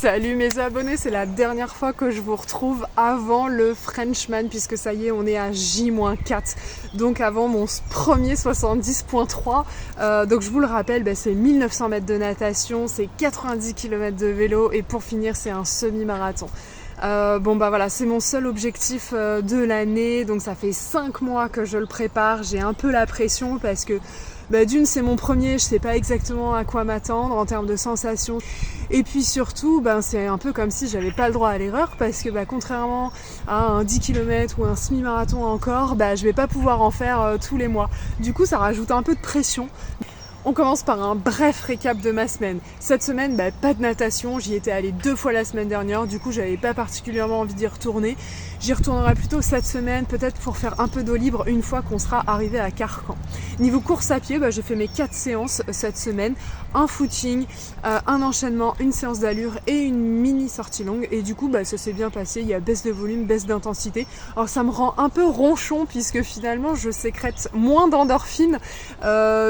Salut mes abonnés, c'est la dernière fois que je vous retrouve avant le Frenchman puisque ça y est, on est à J-4, donc avant mon premier 70.3. Donc je vous le rappelle, c'est 1900 mètres de natation, c'est 90 km de vélo et pour finir c'est un semi-marathon. Voilà, c'est mon seul objectif de l'année, donc ça fait 5 mois que je le prépare, j'ai un peu la pression parce que d'une c'est mon premier, je sais pas exactement à quoi m'attendre en termes de sensations. Et puis surtout, c'est un peu comme si j'avais pas le droit à l'erreur parce que contrairement à un 10 km ou un semi-marathon encore, je vais pas pouvoir en faire tous les mois. Du coup, ça rajoute un peu de pression. On commence par un bref récap de ma semaine. Cette semaine, pas de natation, j'y étais allée 2 fois la semaine dernière, du coup j'avais pas particulièrement envie d'y retourner. J'y retournerai plutôt cette semaine, peut-être pour faire un peu d'eau libre une fois qu'on sera arrivé à Carcan. Niveau course à pied, j'ai fait mes 4 séances cette semaine, un footing, un enchaînement, une séance d'allure et une mini sortie longue. Et du coup, ça s'est bien passé, il y a baisse de volume, baisse d'intensité. Alors ça me rend un peu ronchon puisque finalement je sécrète moins d'endorphines.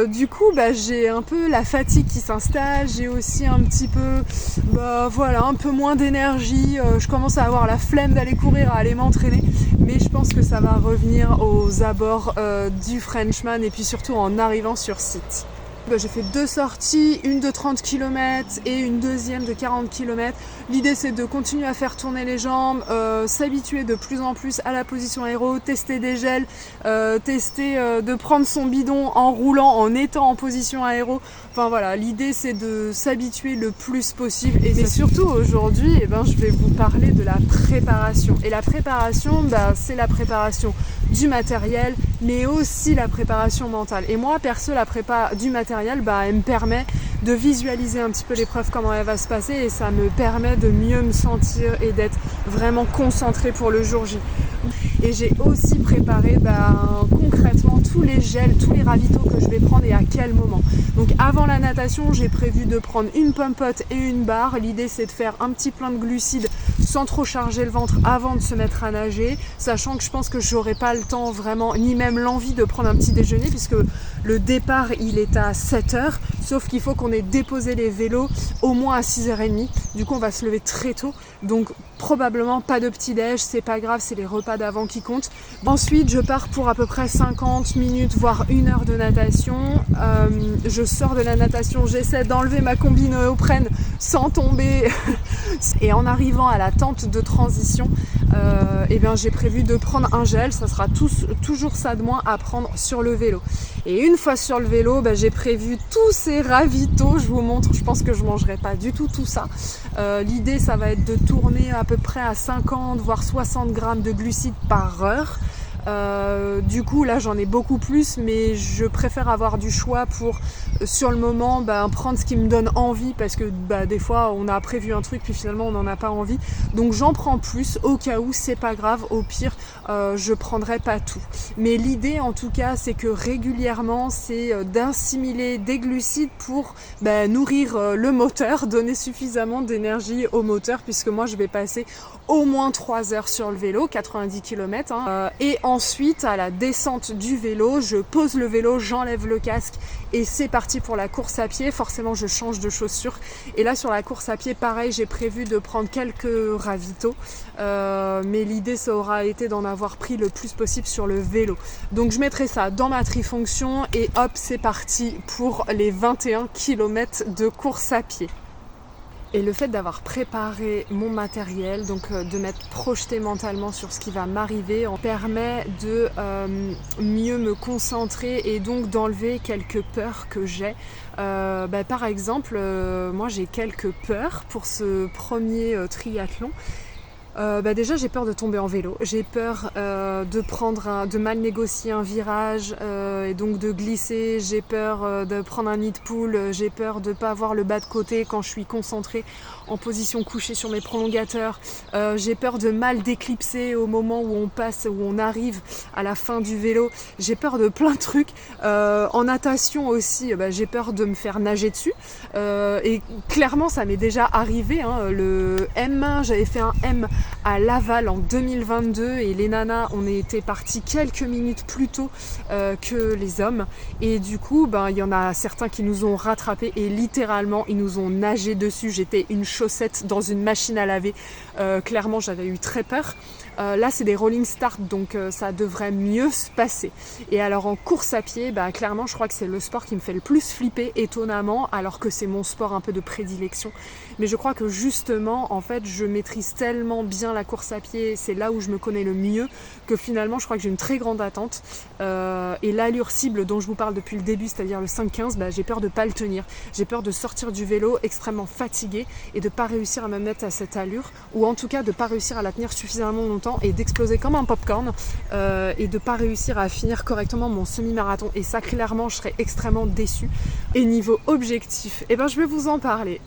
Du coup, j'ai un peu la fatigue qui s'installe, j'ai aussi un petit peu, un peu moins d'énergie, je commence à avoir la flemme d'aller courir, à aller m'entraîner, mais je pense que ça va revenir aux abords du Frenchman et puis surtout en arrivant sur site. J'ai fait 2 sorties, une de 30 km et une deuxième de 40 km. L'idée c'est de continuer à faire tourner les jambes, s'habituer de plus en plus à la position aéro, tester des gels, tester de prendre son bidon en roulant, en étant en position aéro. Enfin voilà, l'idée c'est de s'habituer le plus possible. Mais surtout aujourd'hui, je vais vous parler de la préparation. Et la préparation, c'est la préparation du matériel, mais aussi la préparation mentale. Et moi, perso, la prépa du matériel, elle me permet de visualiser un petit peu l'épreuve, comment elle va se passer, et ça me permet de mieux me sentir et d'être vraiment concentrée pour le jour J. Et j'ai aussi préparé concrètement tous les gels, tous les ravitaux que je vais prendre et à quel moment. Donc avant la natation, j'ai prévu de prendre une pompote et une barre. L'idée c'est de faire un petit plein de glucides sans trop charger le ventre avant de se mettre à nager, sachant que je pense que j'aurai pas le temps vraiment, ni même l'envie de prendre un petit déjeuner puisque le départ il est à 7h, sauf qu'il faut qu'on ait déposé les vélos au moins à 6h30. Du coup on va se lever très tôt, donc probablement pas de petit déj, c'est pas grave, c'est les repas d'avant qui comptent. Ensuite je pars pour à peu près 50 minutes voire 1 heure de natation. Je sors de la natation, j'essaie d'enlever ma combi néoprène sans tomber et en arrivant à la tente de transition, j'ai prévu de prendre un gel, ça sera toujours ça de moins à prendre sur le vélo. Et une fois sur le vélo, j'ai prévu tous ces ravitaux, je vous montre, je pense que je mangerai pas du tout tout ça. L'idée ça va être de tourner à peu près à 50 voire 60 grammes de glucides par heure. Du coup là j'en ai beaucoup plus, mais je préfère avoir du choix pour sur le moment prendre ce qui me donne envie, parce que des fois on a prévu un truc puis finalement on n'en a pas envie, donc j'en prends plus au cas où, c'est pas grave, au pire je prendrai pas tout. Mais l'idée en tout cas c'est que régulièrement c'est d'assimiler des glucides pour nourrir le moteur, donner suffisamment d'énergie au moteur, puisque moi je vais passer au moins 3 heures sur le vélo, 90 km et ensuite à la descente du vélo, je pose le vélo, j'enlève le casque et c'est parti pour la course à pied. Forcément je change de chaussures, et là sur la course à pied pareil, j'ai prévu de prendre quelques ravitaux, mais l'idée ça aura été d'en avoir pris le plus possible sur le vélo. Donc je mettrai ça dans ma trifonction et hop, c'est parti pour les 21 km de course à pied. Et le fait d'avoir préparé mon matériel, donc de m'être projeté mentalement sur ce qui va m'arriver, on permet de mieux me concentrer et donc d'enlever quelques peurs que j'ai. Par exemple, moi j'ai quelques peurs pour ce premier triathlon. Déjà j'ai peur de tomber en vélo, j'ai peur de mal négocier un virage et donc de glisser, j'ai peur de prendre un nid de poule, j'ai peur de ne pas avoir le bas de côté quand je suis concentrée en position couchée sur mes prolongateurs, j'ai peur de mal déclipser au moment où on passe, où on arrive à la fin du vélo, j'ai peur de plein de trucs. En natation aussi, j'ai peur de me faire nager dessus et clairement ça m'est déjà arrivé, le M1, j'avais fait un M à Laval en 2022 et les nanas, on était partis quelques minutes plus tôt que les hommes. Et du coup, il y en a certains qui nous ont rattrapés et littéralement, ils nous ont nagé dessus. J'étais une chaussette dans une machine à laver. Clairement, j'avais eu très peur. Là, c'est des rolling start, donc ça devrait mieux se passer. Et alors en course à pied, clairement, je crois que c'est le sport qui me fait le plus flipper, étonnamment, alors que c'est mon sport un peu de prédilection. Mais je crois que justement, en fait, je maîtrise tellement bien la course à pied, c'est là où je me connais le mieux, que finalement, je crois que j'ai une très grande attente. Et l'allure cible dont je vous parle depuis le début, c'est-à-dire le 5-15, j'ai peur de pas le tenir. J'ai peur de sortir du vélo extrêmement fatiguée et de pas réussir à me mettre à cette allure, ou en tout cas de pas réussir à la tenir suffisamment longtemps et d'exploser comme un popcorn et de pas réussir à finir correctement mon semi-marathon. Et ça, clairement, je serais extrêmement déçue. Et niveau objectif, je vais vous en parler.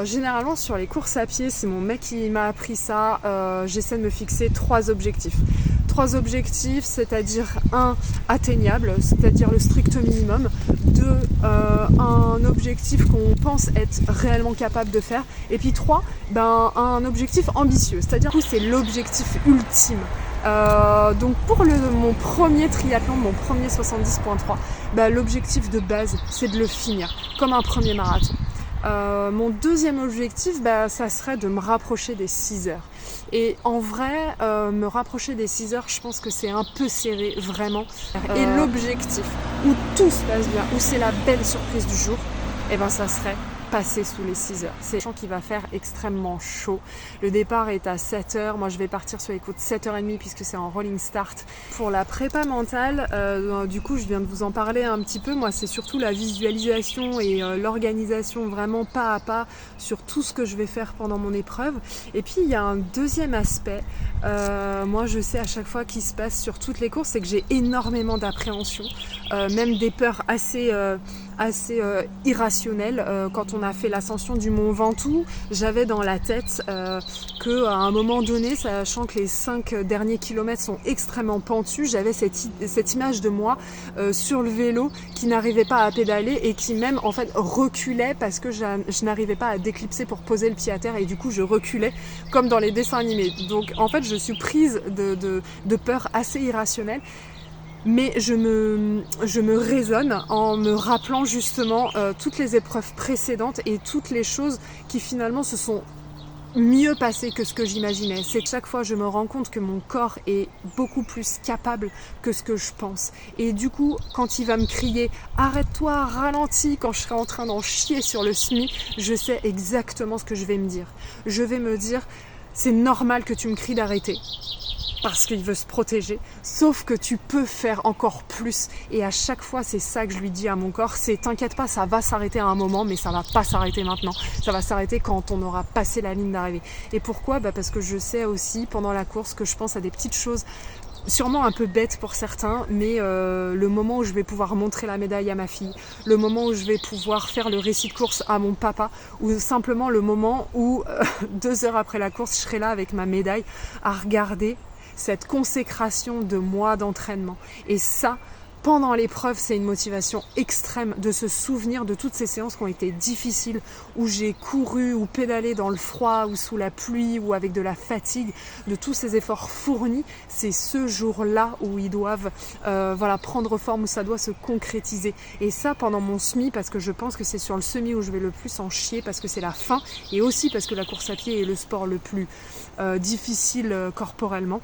Généralement, sur les courses à pied, c'est mon mec qui m'a appris ça. J'essaie de me fixer 3 objectifs. 3 objectifs, c'est-à-dire 1 atteignable, c'est-à-dire le strict minimum, 2 un objectif qu'on pense être réellement capable de faire, et puis 3 un objectif ambitieux, c'est-à-dire que c'est l'objectif ultime. Donc pour mon premier triathlon, mon premier 70.3, l'objectif de base, c'est de le finir comme un premier marathon. Mon deuxième objectif, ça serait de me rapprocher des 6 heures. Et en vrai, me rapprocher des 6 heures, je pense que c'est un peu serré, vraiment. Et l'objectif, où tout se passe bien, où c'est la belle surprise du jour, ça serait passer sous les 6 heures. C'est un champ qui va faire extrêmement chaud. Le départ est à 7 heures. Moi, je vais partir sur les coups de 7h30 puisque c'est en rolling start. Pour la prépa mentale, du coup, je viens de vous en parler un petit peu. Moi, c'est surtout la visualisation et l'organisation vraiment pas à pas sur tout ce que je vais faire pendant mon épreuve. Et puis, il y a un deuxième aspect. Moi, je sais à chaque fois qu'il se passe sur toutes les courses, c'est que j'ai énormément d'appréhension, même des peurs assez irrationnelles. Quand on a fait l'ascension du Mont Ventoux, j'avais dans la tête qu'à un moment donné, sachant que les 5 derniers kilomètres sont extrêmement pentus, j'avais cette image de moi sur le vélo qui n'arrivait pas à pédaler et qui même en fait reculait parce que je n'arrivais pas à déclipser pour poser le pied à terre et du coup je reculais comme dans les dessins animés. Donc en fait je suis prise de peur assez irrationnelle. Mais je me raisonne en me rappelant justement toutes les épreuves précédentes et toutes les choses qui finalement se sont mieux passées que ce que j'imaginais. C'est que chaque fois je me rends compte que mon corps est beaucoup plus capable que ce que je pense. Et du coup, quand il va me crier « Arrête-toi, ralentis » quand je serai en train d'en chier sur le SMI, je sais exactement ce que je vais me dire. Je vais me dire « C'est normal que tu me cries d'arrêter. » Parce qu'il veut se protéger, sauf que tu peux faire encore plus. Et à chaque fois, c'est ça que je lui dis à mon corps, c'est t'inquiète pas, ça va s'arrêter à un moment, mais ça va pas s'arrêter maintenant. Ça va s'arrêter quand on aura passé la ligne d'arrivée. Et pourquoi ? Parce que je sais aussi, pendant la course, que je pense à des petites choses sûrement un peu bête pour certains, mais le moment où je vais pouvoir montrer la médaille à ma fille, le moment où je vais pouvoir faire le récit de course à mon papa, ou simplement le moment où 2 heures après la course, je serai là avec ma médaille à regarder cette consécration de mois d'entraînement. Et ça, pendant l'épreuve, c'est une motivation extrême de se souvenir de toutes ces séances qui ont été difficiles, où j'ai couru ou pédalé dans le froid ou sous la pluie ou avec de la fatigue, de tous ces efforts fournis. C'est ce jour-là où ils doivent prendre forme, où ça doit se concrétiser. Et ça, pendant mon semi, parce que je pense que c'est sur le semi où je vais le plus en chier, parce que c'est la fin, et aussi parce que la course à pied est le sport le plus difficile corporellement.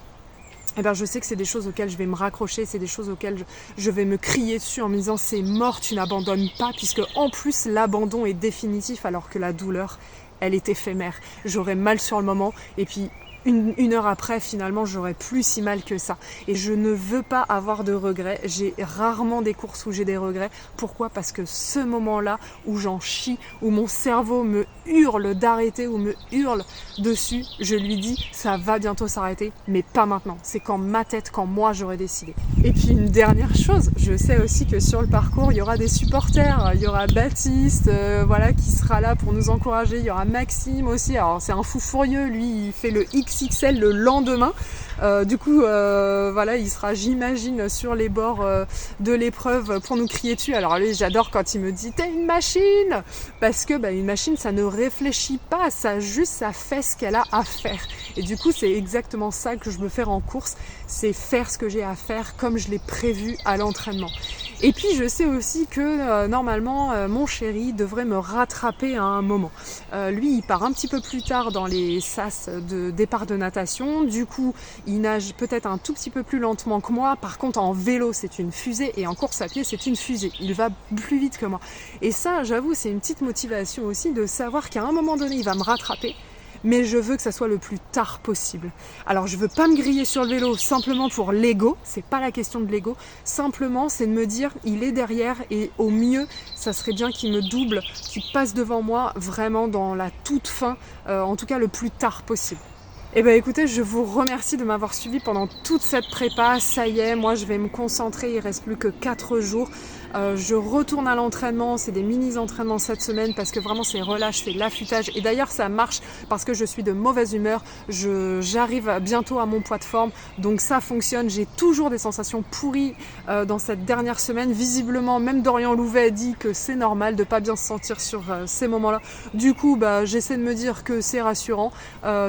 Je sais que c'est des choses auxquelles je vais me raccrocher, c'est des choses auxquelles je vais me crier dessus en me disant c'est mort, tu n'abandonnes pas, puisque en plus l'abandon est définitif alors que la douleur, elle est éphémère. J'aurai mal sur le moment et puis une heure après, finalement, j'aurais plus si mal que ça. Et je ne veux pas avoir de regrets. J'ai rarement des courses où j'ai des regrets. Pourquoi ? Parce que ce moment-là où j'en chie, où mon cerveau me hurle d'arrêter ou me hurle dessus, je lui dis ça va bientôt s'arrêter, mais pas maintenant. C'est quand ma tête, quand moi j'aurai décidé. Et puis une dernière chose, je sais aussi que sur le parcours, il y aura des supporters. Il y aura Baptiste, qui sera là pour nous encourager. Il y aura Maxime aussi. Alors c'est un fou furieux, lui, il fait le XXL le lendemain. Il sera, j'imagine, sur les bords de l'épreuve pour nous crier dessus. Alors lui, j'adore quand il me dit « T'es une machine !» Parce que une machine, ça ne réfléchit pas à ça, juste ça fait ce qu'elle a à faire. Et du coup, c'est exactement ça que je veux faire en course, c'est faire ce que j'ai à faire comme je l'ai prévu à l'entraînement. Et puis je sais aussi que normalement mon chéri devrait me rattraper à un moment. Lui il part un petit peu plus tard dans les sas de départ de natation, du coup il nage peut-être un tout petit peu plus lentement que moi, par contre en vélo c'est une fusée et en course à pied c'est une fusée, il va plus vite que moi. Et ça j'avoue c'est une petite motivation aussi de savoir qu'à un moment donné il va me rattraper, mais je veux que ça soit le plus tard possible. Alors je veux pas me griller sur le vélo simplement pour l'ego, c'est pas la question de l'ego, simplement c'est de me dire il est derrière et au mieux ça serait bien qu'il me double, qu'il passe devant moi vraiment dans la toute fin, en tout cas le plus tard possible. Eh bien écoutez, je vous remercie de m'avoir suivi pendant toute cette prépa. Ça y est, moi je vais me concentrer, il reste plus que 4 jours. Je retourne à l'entraînement, c'est des mini-entraînements cette semaine parce que vraiment c'est relâche, c'est l'affûtage. Et d'ailleurs ça marche parce que je suis de mauvaise humeur, j'arrive bientôt à mon poids de forme, donc ça fonctionne. J'ai toujours des sensations pourries dans cette dernière semaine. Visiblement, même Dorian Louvet dit que c'est normal de pas bien se sentir sur ces moments-là. Du coup, j'essaie de me dire que c'est rassurant,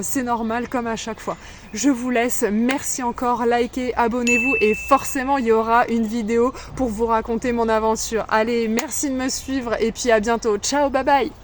c'est normal comme à chaque fois. Je vous laisse, merci encore, likez, abonnez-vous et forcément il y aura une vidéo pour vous raconter mon aventure. Allez, merci de me suivre et puis à bientôt. Ciao, bye bye!